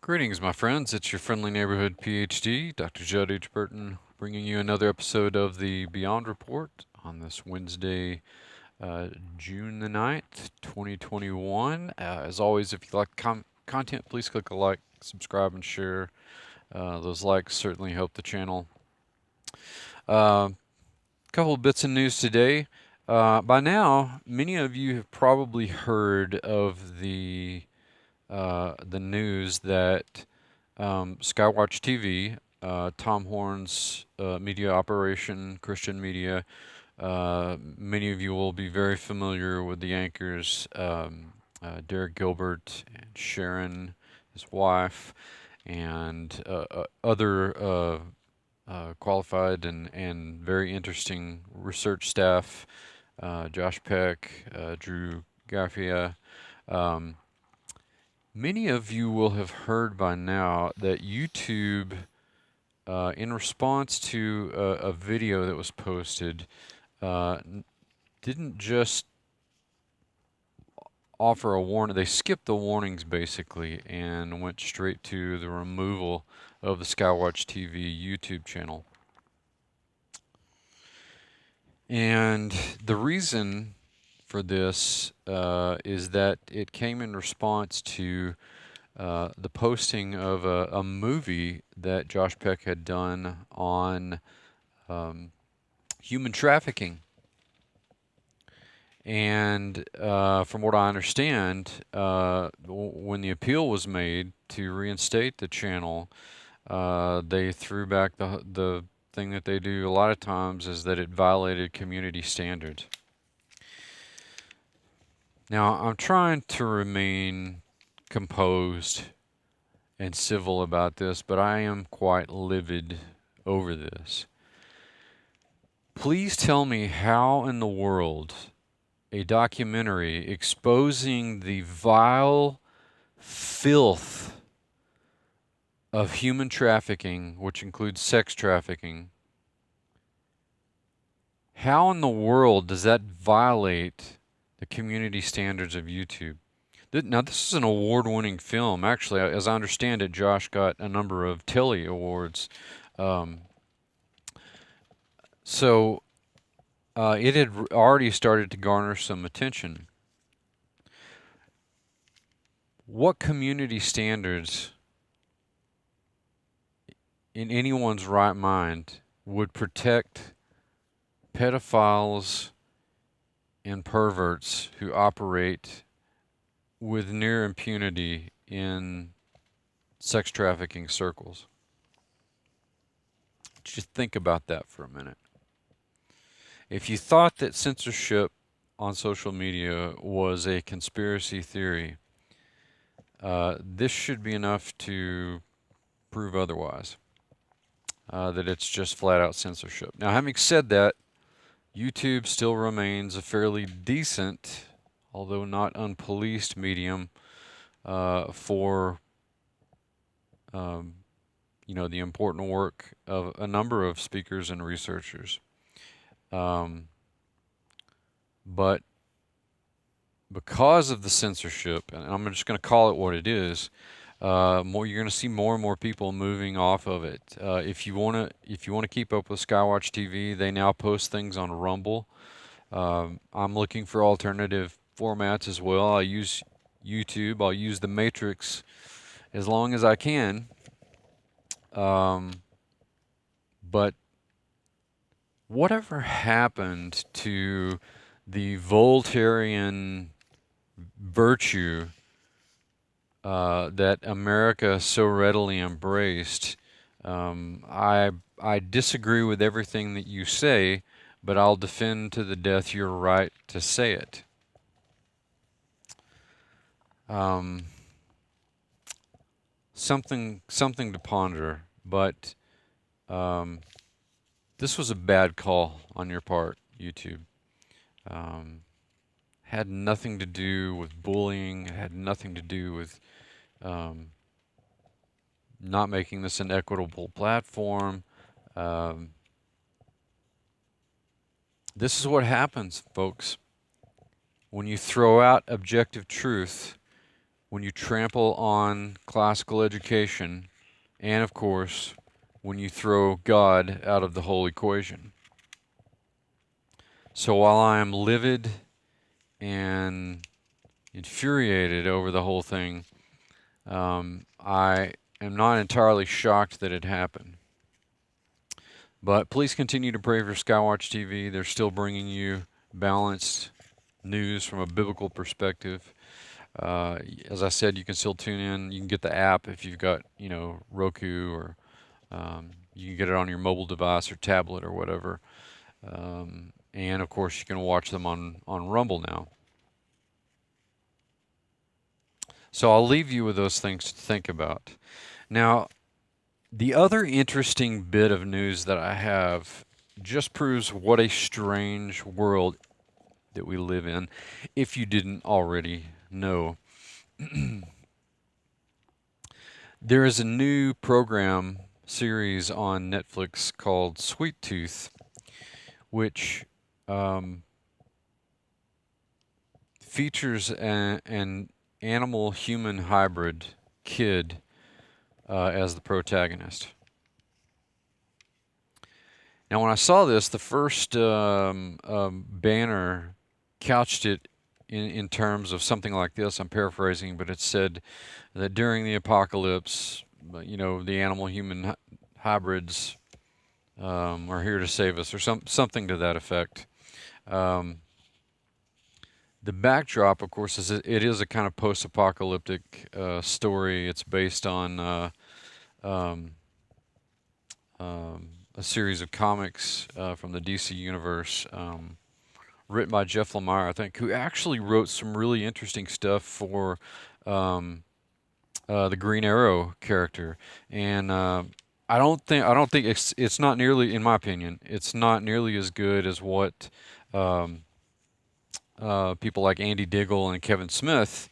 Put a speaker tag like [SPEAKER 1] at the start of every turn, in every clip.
[SPEAKER 1] Greetings, my friends. It's your friendly neighborhood PhD, Dr. Judd H. Burton, bringing you another episode of the Beyond Report on this Wednesday, June the 9th, 2021. As always, if you like content, please click a like, subscribe, and share. Those likes certainly help the channel. Couple of bits of news today. By now, many of you have probably heard of the news that Skywatch TV, Tom Horn's media operation, Christian media. Many of you will be very familiar with the anchors, Derek Gilbert and Sharon, his wife, and other qualified and very interesting research staff, Josh Peck, Drew Gaffia. Um, Many of you will have heard by now that YouTube, in response to a video that was posted, didn't just offer a warning. They skipped the warnings basically and went straight to the removal of the Skywatch TV YouTube channel. And the reason for this is that it came in response to the posting of a movie that Josh Peck had done on human trafficking. And from what I understand, when the appeal was made to reinstate the channel, they threw back the thing that they do a lot of times is that it violated community standards. Now, I'm trying to remain composed and civil about this, but I am quite livid over this. Please tell me how in the world a documentary exposing the vile filth of human trafficking, which includes sex trafficking, how in the world does that violate the community standards of YouTube? Now, this is an award-winning film. Actually, as I understand it, Josh got a number of Telly Awards. So it had already started to garner some attention. What community standards in anyone's right mind would protect pedophiles and perverts who operate with near impunity in sex trafficking circles? Just think about that for a minute. If you thought that censorship on social media was a conspiracy theory, this should be enough to prove otherwise, that it's just flat out censorship. Now, having said that, YouTube still remains a fairly decent, although not unpoliced, medium for the important work of a number of speakers and researchers. But because of the censorship, and I'm just going to call it what it is, you're going to see more and more people moving off of it. If you want to keep up with Skywatch TV, they now post things on Rumble. I'm looking for alternative formats as well. I use YouTube. I'll use the Matrix as long as I can. But whatever happened to the Voltairean virtue that America so readily embraced? I disagree with everything that you say, but I'll defend to the death your right to say it. Something to ponder, but this was a bad call on your part, YouTube. Had nothing to do with bullying. It had nothing to do with not making this an equitable platform. This is what happens, folks, when you throw out objective truth when you trample on classical education, and of course, when you throw God out of the whole equation. So while I am livid and infuriated over the whole thing, I am not entirely shocked that it happened. But please continue to pray for Skywatch TV. They're still bringing you balanced news from a biblical perspective. As I said, you can still tune in. You can get the app if you've got, Roku, or you can get it on your mobile device or tablet or whatever. And of course, you can watch them on Rumble now. So I'll leave you with those things to think about. Now, the other interesting bit of news that I have just proves what a strange world that we live in, if you didn't already know. There is a new program series on Netflix called Sweet Tooth, which features an animal-human hybrid kid as the protagonist. Now, when I saw this, the first banner couched it in terms of something like this. I'm paraphrasing, but it said that during the apocalypse, the animal-human hybrids are here to save us, or something to that effect. The backdrop, of course, is it is a kind of post-apocalyptic story. It's based on a series of comics from the DC universe, written by Jeff Lemire, I think, who actually wrote some really interesting stuff for the Green Arrow character. And I don't think it's not nearly, in my opinion, it's not nearly as good as what people like Andy Diggle and Kevin Smith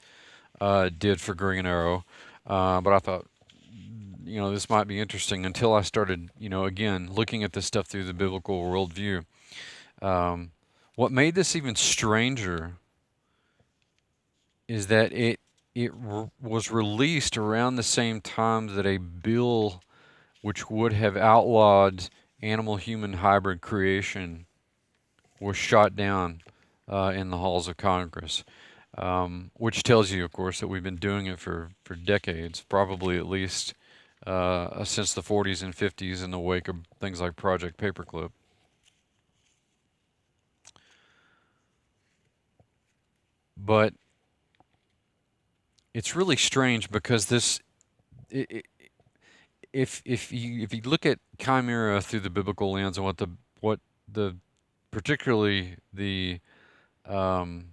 [SPEAKER 1] did for Green Arrow. But I thought, this might be interesting until I started, again, looking at this stuff through the biblical worldview. What made this even stranger is that it was released around the same time that a bill which would have outlawed animal-human hybrid creation was shot down in the halls of Congress, which tells you, of course, that we've been doing it for decades, probably at least since the 40s and 50s in the wake of things like Project Paperclip. But it's really strange because if you look at chimera through the biblical lens and what the particularly um,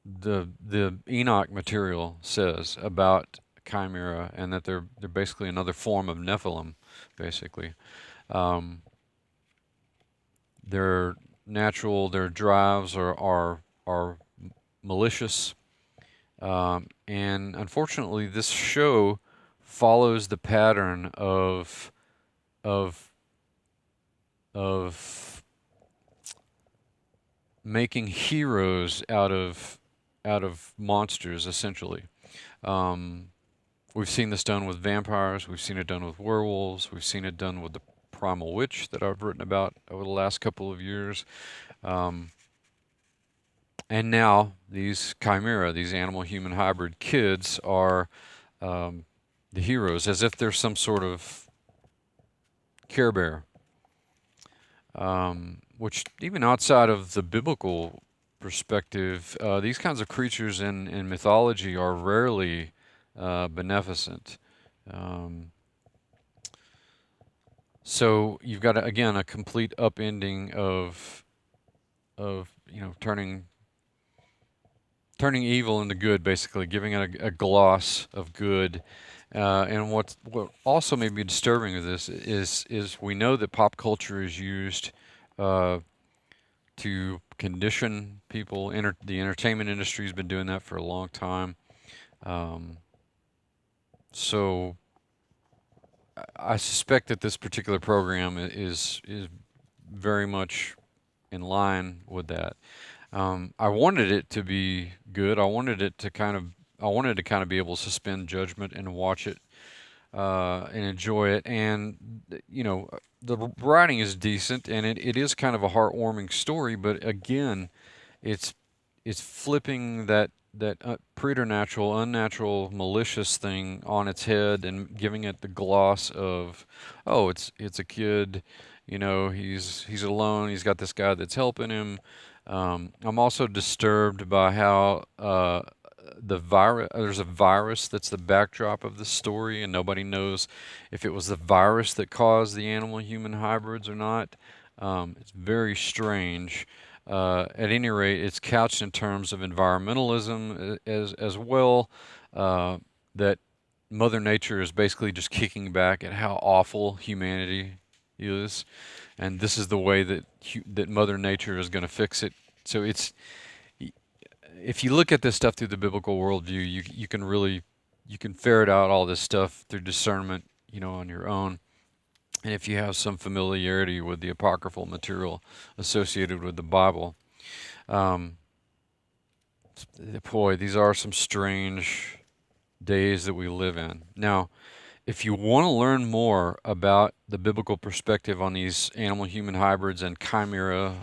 [SPEAKER 1] the Enoch material says about chimera, and that they're basically another form of Nephilim, basically. Um, their their drives are malicious, and unfortunately, this show follows the pattern of of making heroes out of monsters, essentially. Um, we've seen this done with vampires. We've seen it done with werewolves. We've seen it done with the primal witch that I've written about over the last couple of years. Um, and now these chimera, these animal-human hybrid kids, are the heroes, as if they're some sort of Care Bear. Which, even outside of the biblical perspective, these kinds of creatures in mythology are rarely beneficent. Um, so you've got, again, a complete upending of turning evil into good, basically giving it a gloss of good. And what also may be disturbing of this is we know that pop culture is used to condition people. The entertainment industry has been doing that for a long time. Um, so I suspect that this particular program is very much in line with that. I wanted it to be good. I wanted it to kind of I wanted to kind of be able to suspend judgment and watch it and enjoy it. And you know, the writing is decent, and it is kind of a heartwarming story. But again, it's it's flipping that preternatural, unnatural, malicious thing on its head and giving it the gloss of, oh, it's a kid, you know, he's alone, he's got this guy that's helping him. I'm also disturbed by how there's a virus that's the backdrop of the story, and nobody knows if it was the virus that caused the animal-human hybrids or not. It's very strange. At any rate, it's couched in terms of environmentalism as well. That Mother Nature is basically just kicking back at how awful humanity is, and this is the way that Mother Nature is going to fix it. So if you look at this stuff through the biblical worldview, you can really you can ferret out all this stuff through discernment, you know, on your own. And if you have some familiarity with the apocryphal material associated with the Bible, um, boy, these are some strange days that we live in. Now, if you want to learn more about the biblical perspective on these animal-human hybrids and chimera,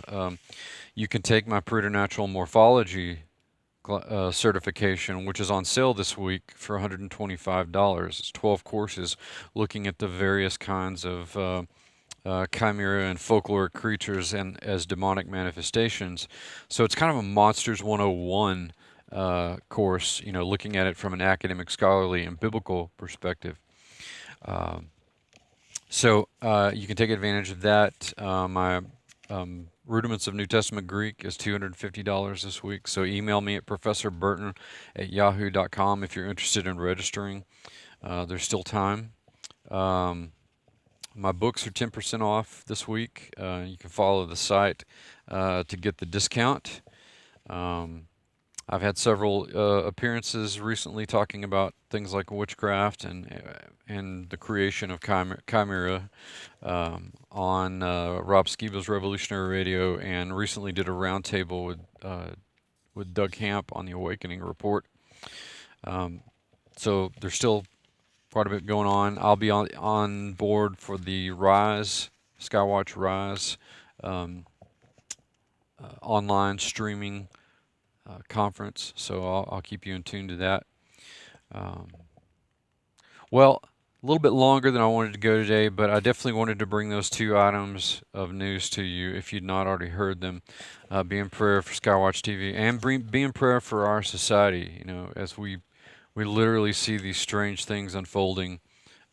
[SPEAKER 1] you can take my Preternatural Morphology certification, which is on sale this week for $125. It's 12 courses looking at the various kinds of chimera and folkloric creatures and as demonic manifestations. So it's kind of a Monsters 101 course, you know, looking at it from an academic, scholarly, and biblical perspective. Um, so you can take advantage of that. My Rudiments of New Testament Greek is $250 this week. So email me at professorburton@yahoo.com if you're interested in registering. There's still time. Um, my books are 10% off this week. You can follow the site to get the discount. Um, I've had several appearances recently talking about things like witchcraft and the creation of chimera on Rob Skiba's Revolutionary Radio, and recently did a roundtable with Doug Hamp on the Awakening Report. So there's still quite a bit going on. I'll be on board for the Rise, Skywatch Rise online streaming conference, so I'll keep you in tune to that. Um, well, a little bit longer than I wanted to go today, but I definitely wanted to bring those two items of news to you if you'd not already heard them. Be in prayer for Skywatch TV, and be in prayer for our society, you know, as we literally see these strange things unfolding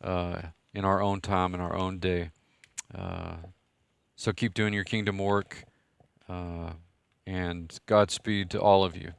[SPEAKER 1] in our own time, in our own day. Uh, so keep doing your kingdom work, and Godspeed to all of you.